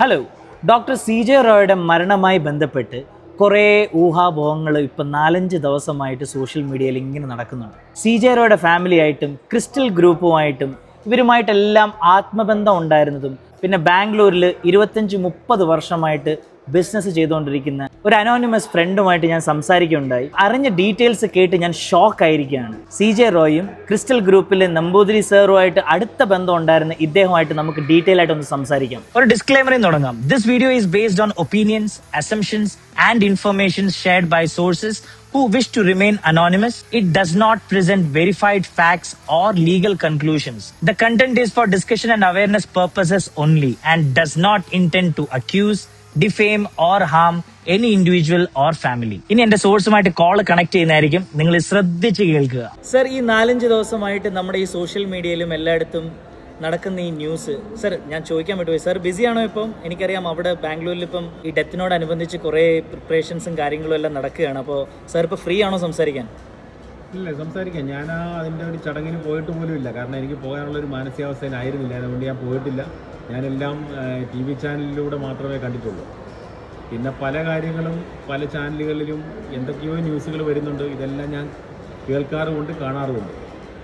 Hello, doctor CJ റോയുടെ മരണവുമായി ബന്ധപ്പെട്ട് കുറേ ഊഹാപോഹങ്ങൾ ഇപ്പം 4-5 ദിവസമായിട്ട് സോഷ്യൽ മീഡിയയിൽ ഇങ്ങനെ നടക്കുന്നുണ്ട്. CJ റോയുടെ ഫാമിലി ആയിട്ടും ക്രിസ്റ്റൽ ഗ്രൂപ്പുമായിട്ടും ഇവരുമായിട്ടെല്ലാം ആത്മബന്ധം ഉണ്ടായിരുന്നതും പിന്നെ ബാംഗ്ലൂരിൽ 25-30 വർഷമായിട്ട് ബിസിനസ് ചെയ്തുകൊണ്ടിരിക്കുന്ന ഒരു അനോണിമസ് ഫ്രണ്ടുമായിട്ട് ഞാൻ സംസാരിക്കുകയുണ്ടായി. അറിഞ്ഞ ഡീറ്റെയിൽസ് കേട്ട് ഞാൻ ഷോക്ക് ആയിരിക്കുകയാണ്. CJ റോയും ക്രിസ്റ്റൽ ഗ്രൂപ്പിലെ നമ്പൂതിരി സാറുമായിട്ട് അടുത്ത ബന്ധം ഉണ്ടായിരുന്ന ഇദ്ദേഹമായിട്ട് നമുക്ക് ഡീറ്റെയിൽ ആയിട്ട് ഒന്ന് സംസാരിക്കാം. ഒരു ഡിസ്ക്ലെയിമറിൽ തുടങ്ങാം. This video is based on opinions, assumptions and information shared by sources who wish to remain anonymous. It does not present verified facts or legal conclusions. The content is for discussion and awareness purposes only and does not intend to accuse, defame or harm any individual or family. ഇനി എന്റെ സോഴ്സുമായിട്ട് call connect ചെയ്യുന്നതായിരിക്കും, നിങ്ങൾ ശ്രദ്ധിച്ച് കേൾക്കുക. Sir, ഈ 4-5 ദിവസമായിട്ട് നമ്മുടെ ഈ സോഷ്യൽ മീഡിയയിലും എല്ലായിടത്തും നടക്കുന്ന ഈ ന്യൂസ്, സർ ഞാൻ ചോദിക്കാൻ പറ്റുമോ, സർ ബിസിയാണോ ഇപ്പം? എനിക്കറിയാം അവിടെ ബാംഗ്ലൂരിൽ ഇപ്പം ഈ ഡെത്തിനോടനുബന്ധിച്ച് കുറേ പ്രിപ്പറേഷൻസും കാര്യങ്ങളും എല്ലാം നടക്കുകയാണ്. അപ്പോൾ സർ ഇപ്പോൾ ഫ്രീ ആണോ സംസാരിക്കാൻ? ഇല്ല, സംസാരിക്കാം. ഞാൻ അതിൻ്റെ ഒരു ചടങ്ങിന് പോയിട്ട് പോലും ഇല്ല. കാരണം എനിക്ക് പോകാനുള്ളൊരു മാനസികാവസ്ഥയിലായിരുന്നില്ല. അതുകൊണ്ട് ഞാൻ പോയിട്ടില്ല. ഞാനെല്ലാം TV ചാനലിലൂടെ മാത്രമേ കണ്ടിട്ടുള്ളൂ. പിന്നെ പല കാര്യങ്ങളും പല ചാനലുകളിലും എന്തൊക്കെയോ ന്യൂസുകൾ വരുന്നുണ്ട്. ഇതെല്ലാം ഞാൻ കേൾക്കാറുമുണ്ട്, കാണാറുമുണ്ട്.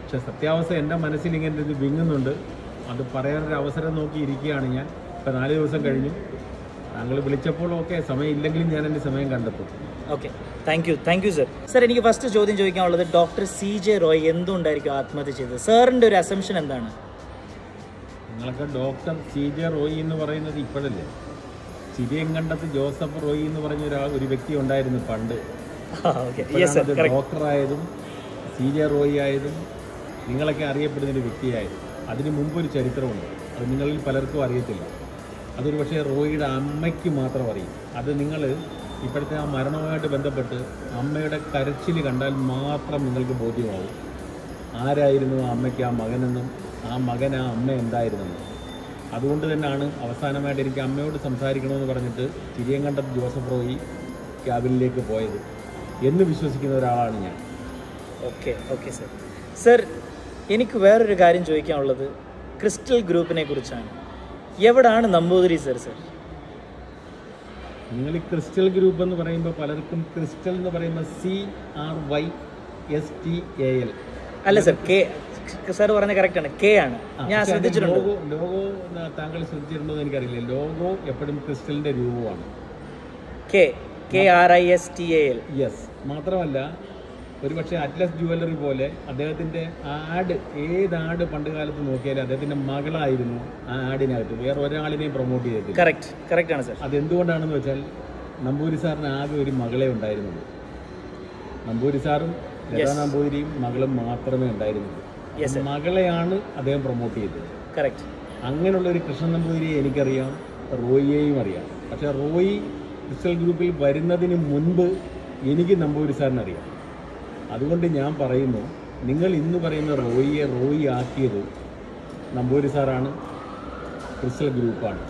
പക്ഷെ സത്യാവസ്ഥ എൻ്റെ മനസ്സിൽ ഇങ്ങനെ ഇത് വിങ്ങുന്നുണ്ട്. അത് പറയാനൊരു അവസരം നോക്കി ഇരിക്കുകയാണ് ഞാൻ. ഇപ്പോൾ 4 ദിവസം കഴിഞ്ഞു. താങ്കൾ വിളിച്ചപ്പോൾ ഓക്കെ, സമയം ഇല്ലെങ്കിലും ഞാൻ എൻ്റെ സമയം കണ്ടെത്തും. Okay, thank you sir. Sir, എനിക്ക് ഫസ്റ്റ് ചോദ്യം ചോദിക്കാനുള്ളത്, ഡോക്ടർ CJ റോയ് എന്തുകൊണ്ടായിരിക്കും ആത്മഹത്യ ചെയ്തത്? സാറിൻ്റെ ഒരു അസംഷൻ എന്താണ്? നിങ്ങളൊക്കെ ഡോക്ടർ CJ റോയ് എന്ന് പറയുന്നത് ഇപ്പോഴല്ലേ? ചിരിയങ്കണ്ടത്ത് ജോസഫ് റോയ് എന്ന് പറഞ്ഞ ഒരു വ്യക്തി ഉണ്ടായിരുന്നു പണ്ട്. ഡോക്ടറായതും CJ റോയ് ആയതും നിങ്ങളൊക്കെ അറിയപ്പെടുന്നൊരു വ്യക്തിയായിരുന്നു. അതിന് മുമ്പൊരു ചരിത്രമുണ്ട്. അത് നിങ്ങളിൽ പലർക്കും അറിയത്തില്ല. അതൊരു പക്ഷേ റോയിയുടെ അമ്മയ്ക്ക് മാത്രം അറിയും. അത് നിങ്ങൾ ഇപ്പോഴത്തെ ആ മരണവുമായിട്ട് ബന്ധപ്പെട്ട് അമ്മയുടെ കരച്ചിൽ കണ്ടാൽ മാത്രം നിങ്ങൾക്ക് ബോധ്യമാവും ആരായിരുന്നു ആ അമ്മയ്ക്ക് ആ മകനെന്നും ആ മകൻ ആ അമ്മ എന്തായിരുന്നെന്നും. അതുകൊണ്ട് തന്നെയാണ് അവസാനമായിട്ട് എനിക്ക് അമ്മയോട് സംസാരിക്കണമെന്ന് പറഞ്ഞിട്ട് ചിരിയങ്കണ്ടത്ത് ജോസഫ് റോയി ക്യാബിനിലേക്ക് പോയത് എന്ന് വിശ്വസിക്കുന്ന ഒരാളാണ് ഞാൻ. Okay sir. സർ, എനിക്ക് വേറൊരു കാര്യം ചോദിക്കാനുള്ളത് ക്രിസ്റ്റൽ ഗ്രൂപ്പിനെ കുറിച്ചാണ്. എവിടാണ് നമ്പൂതിരി സർ? നിങ്ങൾ ഈ ക്രിസ്റ്റൽ ഗ്രൂപ്പ് എന്ന് പറയുമ്പോൾ പലർക്കും ക്രിസ്റ്റൽ എന്ന് പറയുമ്പോൾ CRYSTAL അല്ല സർ, കെ സാർ പറഞ്ഞ കറക്റ്റാണ്, കെ ആണ്. ഞാൻ ശ്രദ്ധിച്ചിട്ടുണ്ട്. ലോഗോ താങ്കൾ ശ്രദ്ധിച്ചിട്ടുണ്ടോ എന്ന് എനിക്കറിയില്ല. ലോഗോ എപ്പോഴും ക്രിസ്റ്റലിൻ്റെ രൂപമാണ്. KRISTAL. യെസ്. മാത്രമല്ല ഒരു പക്ഷേ അറ്റ്ലസ് ജുവല്ലറി പോലെ അദ്ദേഹത്തിൻ്റെ ആഡ്, ഏത് ആഡ് പണ്ട് കാലത്ത് നോക്കിയാലും അദ്ദേഹത്തിൻ്റെ മകളായിരുന്നു ആ ആഡിനകത്ത്. വേറെ ഒരാളിനെയും പ്രൊമോട്ട് ചെയ്തിട്ടില്ല. കറക്റ്റ് ആണ് സർ. അതെന്തുകൊണ്ടാണെന്ന് വെച്ചാൽ നമ്പൂരി സാറിന് ആകെ ഒരു മകളെ ഉണ്ടായിരുന്നുള്ളൂ. നമ്പൂരി സാറും ലതാ നമ്പൂതിരിയും മകളും മാത്രമേ ഉണ്ടായിരുന്നുള്ളൂ. മകളെയാണ് അദ്ദേഹം പ്രൊമോട്ട് ചെയ്തത്. കറക്റ്റ്. അങ്ങനെയുള്ള ഒരു കൃഷ്ണൻ നമ്പൂതിരിയെ എനിക്കറിയാം, റോയിയെയും അറിയാം. പക്ഷേ റോയി ക്രിസ്റ്റൽ ഗ്രൂപ്പിൽ വരുന്നതിന് മുൻപ് എനിക്ക് നമ്പൂരി സാറിനറിയാം. അതുകൊണ്ട് ഞാൻ പറയുന്നു, നിങ്ങൾ ഇന്ന് പറയുന്ന റോയിയെ റോയി ആക്കിയത് നമ്പൂരി സാറാണ്, ക്രിസ്റ്റൽ ഗ്രൂപ്പാണ്.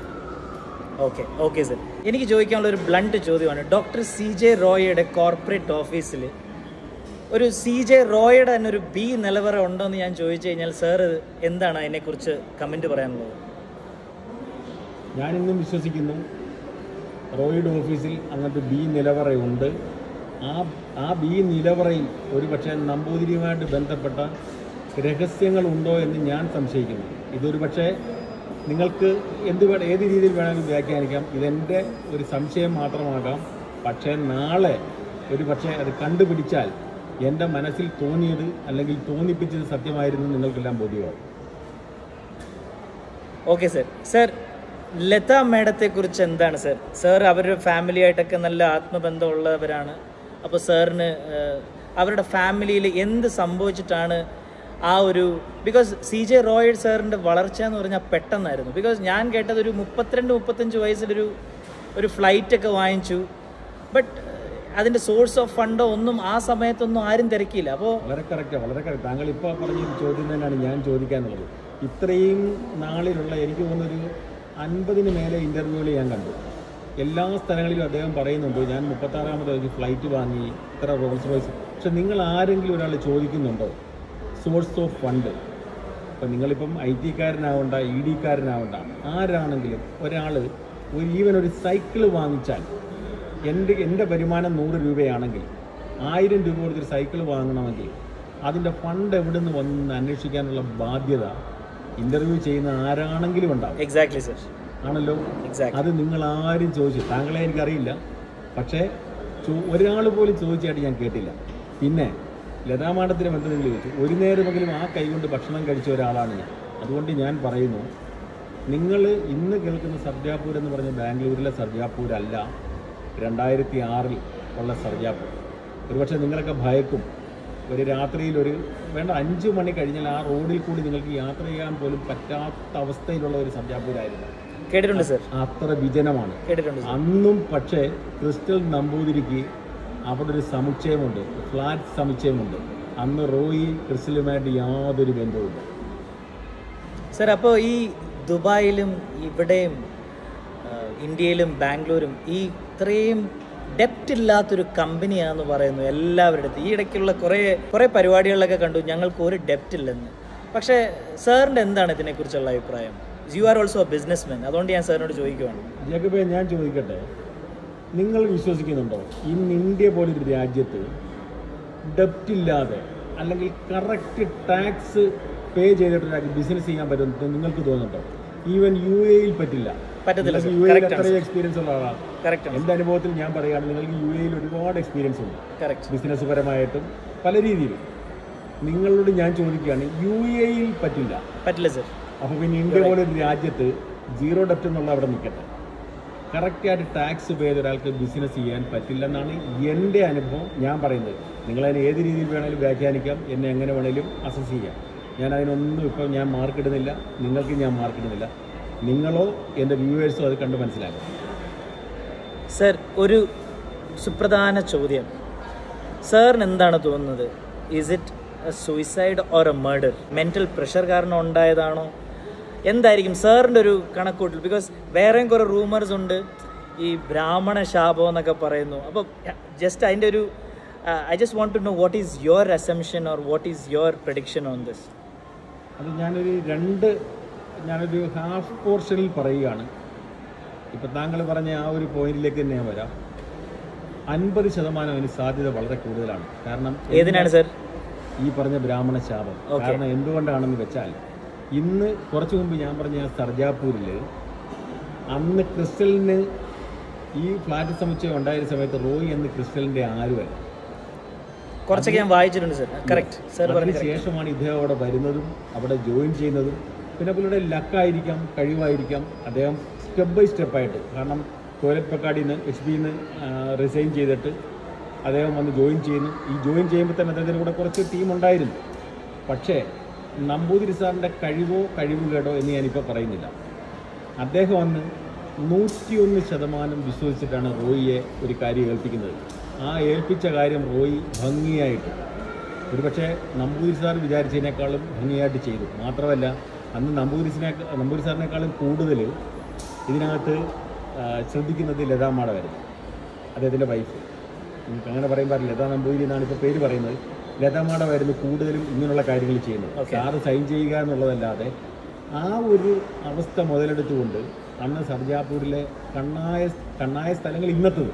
Okay sir. എനിക്ക് ചോദിക്കാനുള്ള ഒരു ബ്ലണ്ട് ചോദ്യമാണ്. ഡോക്ടർ CJ റോയുടെ കോർപ്പറേറ്റ് ഓഫീസിൽ ഒരു CJ റോയുടെ തന്നെ ഒരു B നിലവറ ഉണ്ടോ എന്ന് ഞാൻ ചോദിച്ചു കഴിഞ്ഞാൽ സാർ എന്താണ് അതിനെക്കുറിച്ച് കമൻറ്റ് പറയാനുള്ളത്? ഞാനിന്നും വിശ്വസിക്കുന്നു റോയിയുടെ ഓഫീസിൽ അങ്ങനത്തെ B നിലവറയുണ്ട്. ആ B നിലവറയിൽ ഒരു പക്ഷേ നമ്പൂതിരിയുമായിട്ട് ബന്ധപ്പെട്ട രഹസ്യങ്ങളുണ്ടോ എന്ന് ഞാൻ സംശയിക്കുന്നു. ഇതൊരു പക്ഷേ നിങ്ങൾക്ക് ഏത് രീതിയിൽ വേണമെങ്കിലും വ്യാഖ്യാനിക്കാം. ഇതെൻ്റെ ഒരു സംശയം മാത്രമാകാം. പക്ഷേ നാളെ ഒരു പക്ഷേ അത് കണ്ടുപിടിച്ചാൽ എൻ്റെ മനസ്സിൽ തോന്നിയത് അല്ലെങ്കിൽ തോന്നിപ്പിച്ചത് സത്യമായിരുന്നു നിങ്ങൾക്കെല്ലാം ബോധ്യമാകും. ഓക്കെ സർ, ലത മേഡത്തെക്കുറിച്ച് എന്താണ് സർ? സർ അവരുടെ ഫാമിലിയായിട്ടൊക്കെ നല്ല ആത്മബന്ധമുള്ളവരാണ്. അപ്പോൾ സാറിന് അവരുടെ ഫാമിലിയിൽ എന്ത് സംഭവിച്ചിട്ടാണ് ആ ഒരു, ബിക്കോസ് CJ റോയ് സാറിൻ്റെ വളർച്ച എന്ന് പറഞ്ഞാൽ പെട്ടെന്നായിരുന്നു. ബിക്കോസ് ഞാൻ കേട്ടത് ഒരു 32-35 വയസ്സിലൊരു ഫ്ലൈറ്റൊക്കെ വാങ്ങിച്ചു. ബട്ട് അതിൻ്റെ സോഴ്സ് ഓഫ് ഫണ്ടോ ഒന്നും ആ സമയത്തൊന്നും ആരും തിരക്കിയില്ല. അപ്പോൾ വളരെ കറക്റ്റ്. താങ്കൾ ഇപ്പോൾ പറഞ്ഞൊരു ചോദ്യം തന്നെയാണ് ഞാൻ ചോദിക്കാനുള്ളത്. ഇത്രയും നാളിലുള്ള എനിക്ക് തോന്നുന്നൊരു 50-ന് മേലെ ഇൻ്റർവ്യൂകൾ ഞാൻ കണ്ടു. എല്ലാ സ്ഥലങ്ങളിലും അദ്ദേഹം പറയുന്നുണ്ട്, ഞാൻ 36ാമത് ഫ്ലൈറ്റ് വാങ്ങി, ഇത്ര റോൾസ് റോയ്സ്. പക്ഷെ നിങ്ങൾ ആരെങ്കിലും ഒരാൾ ചോദിക്കുന്നുണ്ടോ സോഴ്സ് ഓഫ് ഫണ്ട്? ഇപ്പം നിങ്ങളിപ്പം IT കാരനാവണ്ട, ED കാരനാവണ്ട, ആരാണെങ്കിലും ഒരാൾ ഈവൻ ഒരു സൈക്കിൾ വാങ്ങിച്ചാൽ എൻ്റെ വരുമാനം 100 രൂപയാണെങ്കിൽ 1000 രൂപ കൊടുത്തൊരു സൈക്കിൾ വാങ്ങണമെങ്കിൽ അതിൻ്റെ ഫണ്ട് എവിടെ നിന്ന് വന്ന് അന്വേഷിക്കാനുള്ള ബാധ്യത ഇൻ്റർവ്യൂ ചെയ്യുന്ന ആരാണെങ്കിലും ഉണ്ടാവും. Exactly sir. ആണല്ലോ. എക്സാക്ട്ലി. അത് നിങ്ങൾ ആരും ചോദിച്ചു, താങ്കളെ എനിക്കറിയില്ല, പക്ഷേ ഒരാൾ പോലും ചോദിച്ചായിട്ട് ഞാൻ കേട്ടില്ല. പിന്നെ ലതാ മാഡത്തിന് ബന്ധം നിങ്ങൾ ചോദിച്ചു, ഒരു നേരമെങ്കിലും ആ കൈകൊണ്ട് ഭക്ഷണം കഴിച്ച ഒരാളാണ് ഞാൻ. അതുകൊണ്ട് ഞാൻ പറയുന്നു, നിങ്ങൾ ഇന്ന് കേൾക്കുന്ന സർജാപൂർ എന്ന് പറഞ്ഞ ബാംഗ്ലൂരിലെ സർജാപൂരല്ല 2006 ഉള്ള സർജാപൂർ. ഒരുപക്ഷെ നിങ്ങളൊക്കെ ഭയക്കും. ഒരു രാത്രിയിൽ വേണ്ട 5 മണി കഴിഞ്ഞാൽ ആ റോഡിൽ കൂടി നിങ്ങൾക്ക് യാത്ര ചെയ്യാൻ പോലും പറ്റാത്ത അവസ്ഥയിലുള്ള ഒരു സർജാപൂരായിരുന്നു. കേട്ടിട്ടുണ്ട് സർ. അത്ര വിജനമാണ്. കേട്ടിട്ടുണ്ട്. അന്നും പക്ഷേ ക്രിസ്റ്റൽ നമ്പൂതിരിക്ക് അവിടെ ഒരു സമുച്ചയമുണ്ട്, ഫ്ലാറ്റ് സമുച്ചയമുണ്ട്. അന്ന് റോയി ക്രിസ്റ്റലുമായിട്ട് യാതൊരു ബന്ധവുമില്ല. സർ, അപ്പോൾ ഈ ദുബായിലും ഇവിടെയും ഇന്ത്യയിലും ബാംഗ്ലൂരും ഈ ഇത്രയും ഡെപ്റ്റ് ഇല്ലാത്തൊരു കമ്പനിയാണെന്ന് പറയുന്നു എല്ലാവരുടെ അടുത്ത്. ഈ ഇടയ്ക്കുള്ള കുറേ പരിപാടികളിലൊക്കെ കണ്ടു ഞങ്ങൾക്ക് ഒരു ഡെപ്റ്റ് ഇല്ലെന്ന്. പക്ഷേ സാറിൻ്റെ എന്താണ് ഇതിനെക്കുറിച്ചുള്ള അഭിപ്രായം? You are also A business man, അതുകൊണ്ട് ഞാൻ സാറിനോട് ചോദിക്കുവാണ്. ജേക്കബേ, ഞാൻ ചോദിക്കട്ടെ, നിങ്ങൾ വിശ്വസിക്കുന്നുണ്ടോ ഇന്ന് ഇന്ത്യ പോലൊരു രാജ്യത്ത് ഡെപ്റ്റ് ഇല്ലാതെ അല്ലെങ്കിൽ കറക്റ്റ് ടാക്സ് പേ ചെയ്തിട്ട് ബിസിനസ് ചെയ്യാൻ പറ്റുമെന്ന് നിങ്ങൾക്ക് തോന്നുന്നുണ്ടോ? ഈവൻ UAE പറ്റില്ല. UAE അത്രയും എക്സ്പീരിയൻസ് ഉള്ള ആളാണ്. എൻ്റെ അനുഭവത്തിൽ ഞാൻ പറയുകയാണ്, നിങ്ങൾക്ക് UAE ഒരുപാട് എക്സ്പീരിയൻസ് ഉണ്ട്, ബിസിനസ് പരമായിട്ടും പല രീതിയിലും. നിങ്ങളോട് ഞാൻ ചോദിക്കുകയാണ്, UAE പറ്റില്ല സർ. അപ്പോൾ പിന്നെ ഇന്ത്യ പോലൊരു രാജ്യത്ത് സീറോ ഡെപ്റ്റ് എന്നുള്ള അവിടെ നിൽക്കട്ടെ. കറക്റ്റായിട്ട് ടാക്സ് പേ ചെയ്ത ഒരാൾക്ക് ബിസിനസ് ചെയ്യാൻ പറ്റില്ലെന്നാണ് എൻ്റെ അനുഭവം. ഞാൻ പറയുന്നത്, നിങ്ങളതിനെ ഏത് രീതിയിൽ വേണമെങ്കിലും വ്യാഖ്യാനിക്കാം, എന്നെ എങ്ങനെ വേണമെങ്കിലും അസസ് ചെയ്യാം. ഞാൻ അതിനൊന്നും ഇപ്പോൾ ഞാൻ മാർക്കിടുന്നില്ല, നിങ്ങൾക്ക് ഞാൻ മാർക്കിടുന്നില്ല. നിങ്ങളോ എൻ്റെ വ്യൂവേഴ്സോ അത് കണ്ട് മനസ്സിലാക്കും. സർ, ഒരു സുപ്രധാന ചോദ്യം, സാറിന് എന്താണ് തോന്നുന്നത്? Is it A suicide or A murder? Mental pressure കാരണം ഉണ്ടായതാണോ? എന്തായിരിക്കും സാറിൻ്റെ ഒരു കണക്കൂട്ടൽ? ബിക്കോസ് വേറെയും കുറേ റൂമേഴ്സ് ഉണ്ട്, ഈ ബ്രാഹ്മണ ശാപം എന്നൊക്കെ പറയുന്നു. അപ്പോൾ ജസ്റ്റ് അതിൻ്റെ ഒരു I just want to know what is your assumption or what is your prediction on this? അത് ഞാനൊരു ഹാഫ് പോർഷനിൽ പറയുകയാണ്. ഇപ്പം താങ്കൾ പറഞ്ഞ ആ ഒരു പോയിന്റിലേക്ക് തന്നെ ഞാൻ വരാം. 50% അതിന് സാധ്യത വളരെ കൂടുതലാണ്. കാരണം ഏതിനാണ് സർ? ഈ പറഞ്ഞ ബ്രാഹ്മണ ശാപം. കാരണം എന്തുകൊണ്ടാണെന്ന് വെച്ചാൽ, ഇന്ന് കുറച്ചു മുമ്പ് ഞാൻ പറഞ്ഞ സർജാപൂരിൽ അന്ന് ക്രിസ്റ്റലിന് ഈ ഫ്ലാറ്റ് സമുച്ചയം ഉണ്ടായ സമയത്ത് റോയി എന്ന് ക്രിസ്റ്റലിൻ്റെ ആരുമല്ല. കുറച്ചൊക്കെ ഞാൻ വായിച്ചിട്ടുണ്ട് സർ. Correct sir. അതിനുശേഷമാണ് ഇദ്ദേഹം അവിടെ വരുന്നതും അവിടെ ജോയിൻ ചെയ്യുന്നതും. പിന്നെ പുള്ളിയുടെ ലക്കായിരിക്കാം, കഴിവായിരിക്കാം, അദ്ദേഹം സ്റ്റെപ്പ് ബൈ സ്റ്റെപ്പായിട്ട്, കാരണം ടോയ്ലറ്റ് പക്കാടിയിൽ നിന്ന് HPയിൽ നിന്ന് റിസൈൻ ചെയ്തിട്ട് അദ്ദേഹം വന്ന് ജോയിൻ ചെയ്യുന്നു. ഈ ജോയിൻ ചെയ്യുമ്പോൾ തന്നെ അദ്ദേഹത്തിന് കൂടെ കുറച്ച് ടീമുണ്ടായിരുന്നു. പക്ഷേ നമ്പൂതിരി സാറിൻ്റെ കഴിവുകേടോ എന്ന് ഞാനിപ്പോൾ പറയുന്നില്ല. അദ്ദേഹം അന്ന് 101% വിശ്വസിച്ചിട്ടാണ് റോയിയെ ഒരു കാര്യം ഏൽപ്പിക്കുന്നത്. ആ ഏൽപ്പിച്ച കാര്യം റോയി ഭംഗിയായിട്ട്, ഒരുപക്ഷെ നമ്പൂതിരി സാർ വിചാരിച്ചതിനേക്കാളും ഭംഗിയായിട്ട് ചെയ്തു. മാത്രമല്ല, അന്ന് നമ്പൂതിരി സാറിനേക്കാളും കൂടുതൽ ഇതിനകത്ത് ശ്രദ്ധിക്കുന്നത് ലതാ മാഡമായിരുന്നു, അദ്ദേഹത്തിൻ്റെ വൈഫ്. നിങ്ങൾക്ക് അങ്ങനെ പറയുമ്പോൾ ലതാ നമ്പൂതിരി എന്നാണ് ഇപ്പോൾ പേര് പറയുന്നത്. ലതാ മാഡമായിരുന്നു കൂടുതലും ഇങ്ങനെയുള്ള കാര്യങ്ങൾ ചെയ്യുന്നത്. സാറ് സൈൻ ചെയ്യുക എന്നുള്ളതല്ലാതെ ആ ഒരു അവസ്ഥ മുതലെടുത്തുകൊണ്ട് അന്ന് സർജാപൂരിലെ കണ്ണായ സ്ഥലങ്ങൾ ഇന്നത്തത്,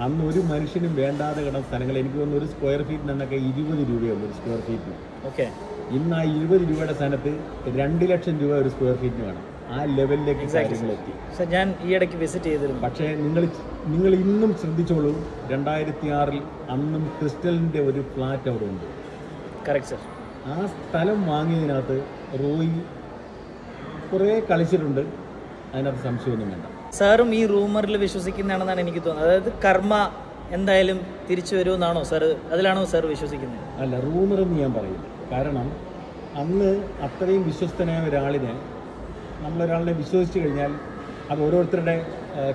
അന്ന് ഒരു മനുഷ്യനും വേണ്ടാതെ കിടന്ന സ്ഥലങ്ങൾ, എനിക്ക് തോന്നുന്നു ഒരു സ്ക്വയർ ഫീറ്റിനൊക്കെ 20 രൂപയുള്ളൂ ഒരു സ്ക്വയർ ഫീറ്റിന്. ഇന്ന് ആ 20 രൂപയുടെ സ്ഥാനത്ത് 2 ലക്ഷം രൂപ ഒരു സ്ക്വയർ ഫീറ്റിന് വേണം. ആ ലെവലിലേക്ക് കാര്യങ്ങളെത്തി. ഞാൻ ഈ ഇടയ്ക്ക് വിസിറ്റ് ചെയ്തിരുന്നു. പക്ഷേ നിങ്ങൾ ഇന്നും ശ്രദ്ധിച്ചോളൂ, 2006 അന്നും ക്രിസ്റ്റലിൻ്റെ ഒരു ഫ്ലാറ്റ് അവിടെ ഉണ്ട്. Correct sir. ആ സ്ഥലം വാങ്ങിയതിനകത്ത് റോയി കുറേ കളിച്ചിട്ടുണ്ട്, അതിനകത്ത് സംശയമൊന്നും വേണ്ട. സാറും ഈ റൂമറിൽ വിശ്വസിക്കുന്നതാണെന്നാണ് എനിക്ക് തോന്നുന്നത്. അതായത് കർമ്മ എന്തായാലും തിരിച്ചു വരുമെന്നാണോ സാർ, അതിലാണോ സാർ വിശ്വസിക്കുന്നത്? അല്ല, റൂമറെന്ന് ഞാൻ പറയില്ല. കാരണം അന്ന് അത്രയും വിശ്വസ്തനായ ഒരാളിനെ, നമ്മളൊരാളിനെ വിശ്വസിച്ച് കഴിഞ്ഞാൽ അത് ഓരോരുത്തരുടെ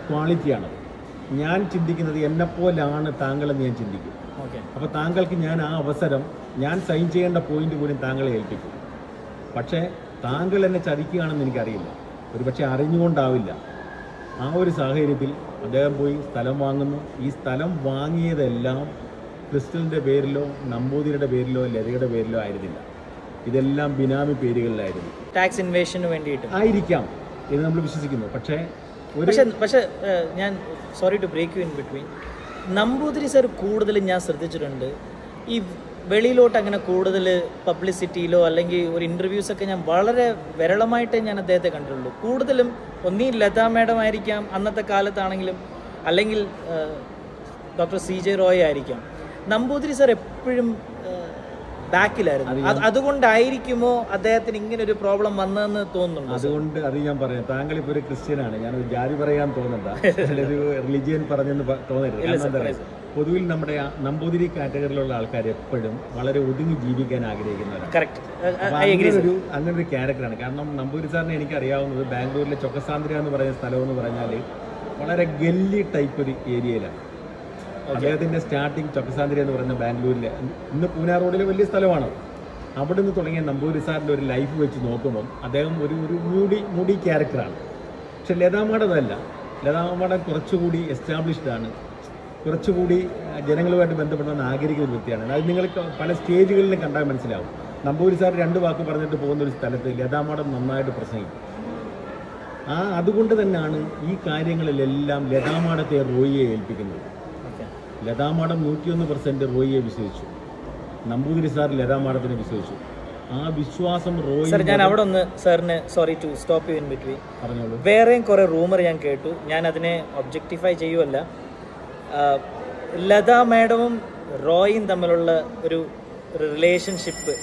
ക്വാളിറ്റിയാണ്. ഞാൻ ചിന്തിക്കുന്നത് എന്നെപ്പോലാണ് താങ്കളെന്ന് ഞാൻ ചിന്തിക്കും. അപ്പോൾ താങ്കൾക്ക് ഞാൻ ആ അവസരം, ഞാൻ സൈൻ ചെയ്യേണ്ട പോയിന്റ് പോലും താങ്കളെ ഏൽപ്പിക്കും. പക്ഷേ താങ്കൾ എന്നെ ചതിക്കുകയാണെന്ന് എനിക്കറിയില്ല, ഒരുപക്ഷെ അറിഞ്ഞുകൊണ്ടാവില്ല. ആ ഒരു സാഹചര്യത്തിൽ അദ്ദേഹം പോയി സ്ഥലം വാങ്ങുന്നു. ഈ സ്ഥലം വാങ്ങിയതെല്ലാം ക്രിസ്റ്റലിൻ്റെ പേരിലോ നമ്പൂതിരിയുടെ പേരിലോ ലതയുടെ പേരിലോ ആയിരുന്നില്ല, ഇതെല്ലാം ബിനാമി പേരുകളിലായിരുന്നു. ടാക്സ് ഇൻവേഷന് വേണ്ടിയിട്ട് ആയിരിക്കാം എന്ന് നമ്മൾ വിശ്വസിക്കുന്നു. പക്ഷേ പക്ഷേ ഞാൻ sorry to break you in between, Namboothiri sir കൂടുതലും ഞാൻ ശ്രദ്ധിച്ചിട്ടുണ്ട് ഈ വെളിയിലോട്ട് അങ്ങനെ കൂടുതൽ പബ്ലിസിറ്റിയിലോ അല്ലെങ്കിൽ ഒരു ഇൻ്റർവ്യൂസൊക്കെ ഞാൻ വളരെ വിരളമായിട്ടേ ഞാൻ അദ്ദേഹത്തെ കണ്ടിട്ടുള്ളൂ. കൂടുതലും ഒന്നീ ലതാ മാഡം ആയിരിക്കാം അന്നത്തെ കാലത്താണെങ്കിലും, അല്ലെങ്കിൽ ഡോക്ടർ CJ റോയ് ആയിരിക്കാം. നമ്പൂതിരി സർ എപ്പോഴും ബാക്കിലായിരുന്നു. അതുകൊണ്ടായിരിക്കുമോ അദ്ദേഹത്തിന് ഇങ്ങനെ ഒരു പ്രോബ്ലം വന്നതെന്ന് തോന്നുന്നു? അതുകൊണ്ട് അത് ഞാൻ പറയാം. താങ്കൾ ഇപ്പോൾ ഒരു ക്രിസ്ത്യനാണ്, ഞാനൊരു ജാതി പറയാൻ തോന്നണ്ട, ഒരു റിലിജിയൻ പറഞ്ഞെന്ന് തോന്നരുത്. പൊതുവിൽ നമ്മുടെ നമ്പൂതിരി കാറ്റഗറിയിലുള്ള ആൾക്കാർ എപ്പോഴും വളരെ ഒതുങ്ങി ജീവിക്കാൻ ആഗ്രഹിക്കുന്നവരാണ്. അങ്ങനെ ഒരു ക്യാരക്ടറാണ്. കാരണം നമ്പൂതിരി സാറിനെ എനിക്കറിയാവുന്നത് ബാംഗ്ലൂരിലെ ചൊക്കസാന്ദ്ര എന്ന് പറയുന്ന സ്ഥലം എന്ന് പറഞ്ഞാൽ വളരെ ഗല്ലി ടൈപ്പ് ഒരു ഏരിയയിലാണ്. അദ്ദേഹത്തിൻ്റെ സ്റ്റാർട്ടിങ് ചൊക്കസാന്ദ്ര എന്ന് പറയുന്ന ബാംഗ്ലൂരിലെ, ഇന്ന് പൂനാ റോഡിലെ വലിയ സ്ഥലമാണ്. അവിടെ നിന്ന് തുടങ്ങിയ നമ്പൂതിരി സാറിൻ്റെ ഒരു ലൈഫ് വെച്ച് നോക്കുമ്പം അദ്ദേഹം ഒരു മൂടി ക്യാരക്ടറാണ്. പക്ഷെ ലതാമാടതല്ല. ലതാമാടൻ കുറച്ചുകൂടി എസ്റ്റാബ്ലിഷ്ഡ് ആണ്, കുറച്ചുകൂടി ജനങ്ങളുമായിട്ട് ബന്ധപ്പെടാൻ ആഗ്രഹിക്കുന്ന ഒരു വ്യക്തിയാണ്. അത് നിങ്ങൾ പല സ്റ്റേജുകളിലും കണ്ടാൽ മനസ്സിലാവും. നമ്പൂതിരി സാർ 2 വാക്ക് പറഞ്ഞിട്ട് പോകുന്ന ഒരു സ്ഥലത്ത് ലതാമാടൻ നന്നായിട്ട് പ്രസംഗിക്കും. അതുകൊണ്ട് തന്നെയാണ് ഈ കാര്യങ്ങളിലെല്ലാം ലതാമാടത്തെ റോയിയെ ഏൽപ്പിക്കുന്നത്. ലതാമാടം 101% റോയിയെ വിശ്വസിച്ചു, നമ്പൂതിരി സാർ ലതാമാടത്തിനെ വിശ്വസിച്ചു. ആ വിശ്വാസം റോയി. ഞാൻ അവിടെ ഒന്ന് സാറിന് sorry to stop you in between. പറഞ്ഞോളൂ. വേറെയും കുറേ റൂമർ ഞാൻ കേട്ടു, ഞാൻ അതിനെ ഒബ്ജക്റ്റിഫൈ ചെയ്യുമല്ല. ലതാ മാഡവും റോയും തമ്മിലുള്ള ഒരു റിലേഷൻഷിപ്പ്,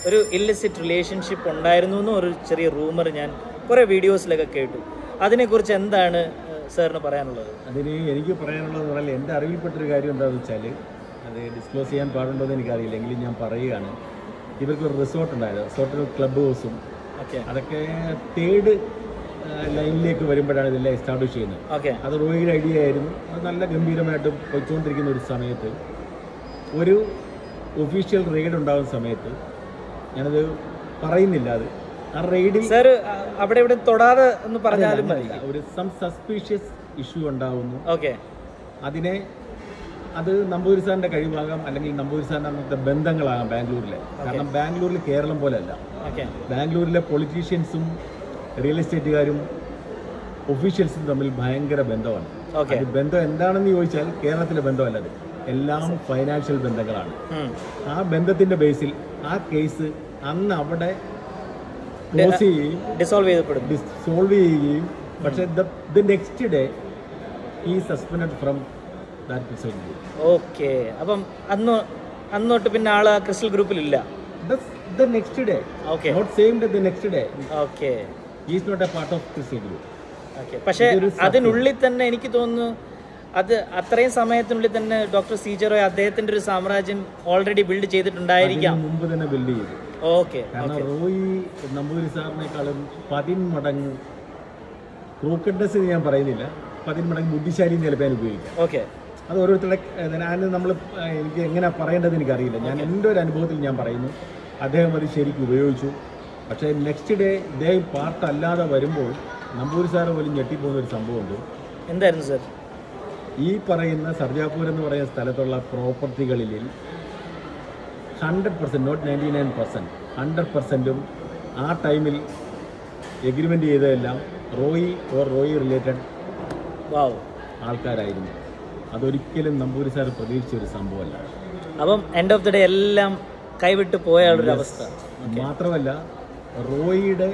ഒരു ഇല്ലിസിറ്റ് റിലേഷൻഷിപ്പ് ഉണ്ടായിരുന്നു എന്നും ഒരു ചെറിയ റൂമർ ഞാൻ കുറേ വീഡിയോസിലൊക്കെ കേട്ടു. അതിനെക്കുറിച്ച് എന്താണ് സാറിന് പറയാനുള്ളത്? അതിന് എനിക്ക് പറയാനുള്ളതെന്ന് പറഞ്ഞാൽ എൻ്റെ അറിവിൽപ്പെട്ടൊരു കാര്യം എന്താണെന്ന് വെച്ചാൽ, അത് ഡിസ്ക്ലോസ് ചെയ്യാൻ പാടുണ്ടോ എന്ന് എനിക്കറിയില്ല, എങ്കിലും ഞാൻ പറയുകയാണ്. ഇവർക്കൊരു റിസോർട്ട് ഉണ്ടായിരുന്നു, റിസോർട്ടിൽ ക്ലബ് ഹൗസും അതൊക്കെ 3rd ലൈനിലേക്ക് വരുമ്പോഴാണ് ഇതെല്ലാം എസ്റ്റാബ്ലിഷ് ചെയ്യുന്നത്. അത് റോയിയുടെ ഐഡിയ ആയിരുന്നു. അത് നല്ല ഗംഭീരമായിട്ട് പോയിക്കൊണ്ടിരിക്കുന്ന ഒരു സമയത്ത് ഒരു ഒഫീഷ്യൽ റെയ്ഡ് ഉണ്ടാകുന്ന സമയത്ത്, ഞാനത് പറയുന്നില്ല, അത് ആ റെയ്ഡിൽ അവിടെ ഇവിടെ തൊടാതെ എന്ന് പറഞ്ഞാലും ഒരു സസ്പീഷ്യസ് ഇഷ്യൂ ഉണ്ടാവുന്നു. അത് നമ്പൂതിരി സാറിൻ്റെ കഴിവാകാം, അല്ലെങ്കിൽ നമ്പൂതിരി സാറിൻ്റെ അന്നത്തെ ബന്ധങ്ങളാകാം ബാംഗ്ലൂരിലെ. കാരണം ബാംഗ്ലൂരിൽ കേരളം പോലെയല്ല. ബാംഗ്ലൂരിലെ പൊളിറ്റീഷ്യൻസും റിയൽ എസ്റ്റേറ്റുകാരും ഒഫീഷ്യൽസും തമ്മിൽ ഭയങ്കര ബന്ധമാണ്. ബന്ധം എന്താണെന്ന് ചോദിച്ചാൽ കേരളത്തിലെ ബന്ധമല്ല, അത് എല്ലാം ഫൈനാൻഷ്യൽ ബന്ധങ്ങളാണ്. ആ ബന്ധത്തിന്റെ ബേസിൽ ആ കേസ് അന്ന് അവിടെ ക്ലോസ് ചെയ്യുകയും ഡിസോൾവ് ചെയ്യുകയും, പക്ഷെ ദ നെക്സ്റ്റ് ഡേ ഈ suspend from that resort. Okay, അപ്പം അന്നോട്ട് പിന്നെ ആള് crystal ഗ്രൂപ്പിലില്ല. The next day, okay, not same day, the next day, okay, he is not a part of crystal group. Okay, പക്ഷേ അതിനുള്ളിൽ തന്നെ എനിക്ക് തോന്നുന്നു അത് അത്രയും സമയത്തിനുള്ളിൽ തന്നെ ഡോക്ടർ CJ റോയ് അദ്ദേഹത്തിന്റെ ഒരു സാമ്രാജ്യം ഓൾറെഡി ബിൽഡ് ചെയ്തിട്ടുണ്ടായിരിക്കാം, മുമ്പ് തന്നെ ബിൽഡ് ചെയ്തു. ഓക്കെ, കാരണം റോയി നമ്പൂതിരി സാറിനേക്കാളും 10 മടങ്ങ് ക്രൂക്കഡ്നെസ് ഞാൻ പറയുന്നില്ല, 10 മടങ്ങ് ബുദ്ധിശാലിയും ചിലപ്പോൾ ഉപയോഗിക്കാം. ഓക്കെ, അത് ഓരോരുത്തരുടെ എനിക്ക് എങ്ങനെ പറയേണ്ടത് എനിക്കറിയില്ല. ഞാൻ എൻ്റെ ഒരു അനുഭവത്തിൽ ഞാൻ പറയുന്നു, അദ്ദേഹം അത് ശരിക്കും ഉപയോഗിച്ചു. പക്ഷേ നെക്സ്റ്റ് ഡേ ഇദ്ദേഹം പാർട്ടല്ലാതെ വരുമ്പോൾ നമ്പൂതിരി സാറ് പോലും ഞെട്ടിപ്പോകുന്ന ഒരു സംഭവമുണ്ട്. എന്തായിരുന്നു സാർ? ഈ പറയുന്ന സർജാപൂർ എന്ന് പറയുന്ന സ്ഥലത്തുള്ള പ്രോപ്പർട്ടികളിൽ 100%, നോട്ട് 99%, 100%ഉം ആ ടൈമിൽ എഗ്രിമെൻ്റ് ചെയ്തതെല്ലാം റോയി റിലേറ്റഡ് ആൾക്കാരായിരുന്നു. അതൊരിക്കലും നമ്പൂതിരി സാർ പ്രതീക്ഷിച്ച ഒരു സംഭവമല്ല. അപ്പം എൻഡ് ഓഫ് ദി ഡേ എല്ലാം കൈവിട്ട് പോയ ഒരു അവസ്ഥ. മാത്രമല്ല റോയിയുടെ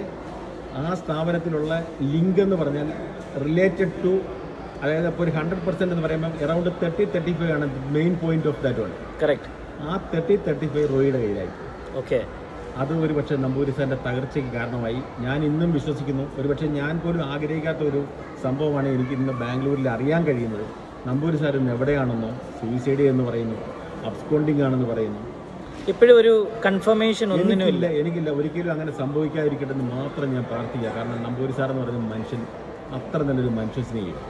ആ സ്ഥാപനത്തിലുള്ള ലിങ്ക് എന്ന് പറഞ്ഞാൽ റിലേറ്റഡ് ടു, അതായത് അപ്പോൾ ഒരു 100% എന്ന് പറയുമ്പോൾ അറൗണ്ട് 30-35 ആണ് main point of that one. Correct. ആ 30-35 റോയിയുടെ കയ്യിലായി. ഓക്കെ, അത് ഒരുപക്ഷെ നമ്പൂതിരി സാറിൻ്റെ തകർച്ചയ്ക്ക് കാരണമായി. ഞാൻ ഇന്നും വിശ്വസിക്കുന്നു, ഒരുപക്ഷെ ഞാൻ പോലും ആഗ്രഹിക്കാത്ത ഒരു സംഭവമാണ് എനിക്ക് ഇന്ന് ബാംഗ്ലൂരിൽ അറിയാൻ കഴിയുന്നത്. നമ്പൂതിരി സാർ ഇന്ന് എവിടെയാണെന്നോ, സൂയിസൈഡ് എന്ന് പറയുന്നു, അബ്സ്കോണ്ടിങ് ആണെന്ന് പറയുന്നു. ഇപ്പോഴും ഒരു കൺഫർമേഷൻ ഒന്നുമില്ല. എനിക്കില്ല, ഒരിക്കലും അങ്ങനെ സംഭവിക്കാതിരിക്കട്ടെ എന്ന് മാത്രം ഞാൻ പ്രാർത്ഥിക്കുക. കാരണം നമ്പൂതിരി സാർ എന്ന് പറയുന്ന മനുഷ്യൻ അത്ര നല്ലൊരു മനുഷ്യ സ്നേഹിയും.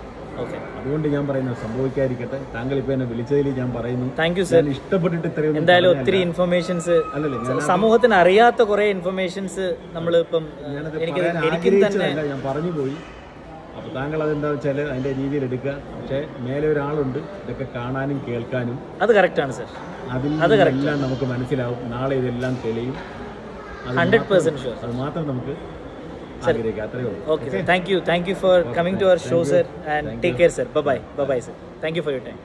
ഓക്കെ, അതുകൊണ്ട് ഞാൻ പറയുന്നത് സംഭവിക്കാതിരിക്കട്ടെ. താങ്കൾ ഇപ്പോൾ എന്നെ വിളിച്ചതിൽ ഞാൻ പറയുന്നു താങ്ക് യു സർ. ഇഷ്ടപ്പെട്ടിട്ട് ഇത്രയും എന്തായാലും ഒത്തിരി ഇൻഫർമേഷൻസ്, സമൂഹത്തിന് അറിയാത്ത കുറെ ഇൻഫർമേഷൻസ് നമ്മളിപ്പം ഞാൻ പറഞ്ഞു പോയി. അപ്പോൾ താങ്കൾ അതെന്താണെന്ന് വെച്ചാൽ അതിൻ്റെ രീതിയിൽ എടുക്കുക. പക്ഷേ മേലെ ഒരാളുണ്ട് ഇതൊക്കെ കാണാനും കേൾക്കാനും. അത് കറക്റ്റാണ് സർ, അതിലെല്ലാം നമുക്ക് മനസ്സിലാവും. നാളെ ഇതെല്ലാം തെളിയും. 100% ഷുവർ. അത് മാത്രം നമുക്ക് ആഗ്രഹിക്കുക. അത്രയേ ഉള്ളൂ. Okay, sir. Thank you for coming to our show, sir, and take care, sir. Bye bye, sir. Thank you for your time.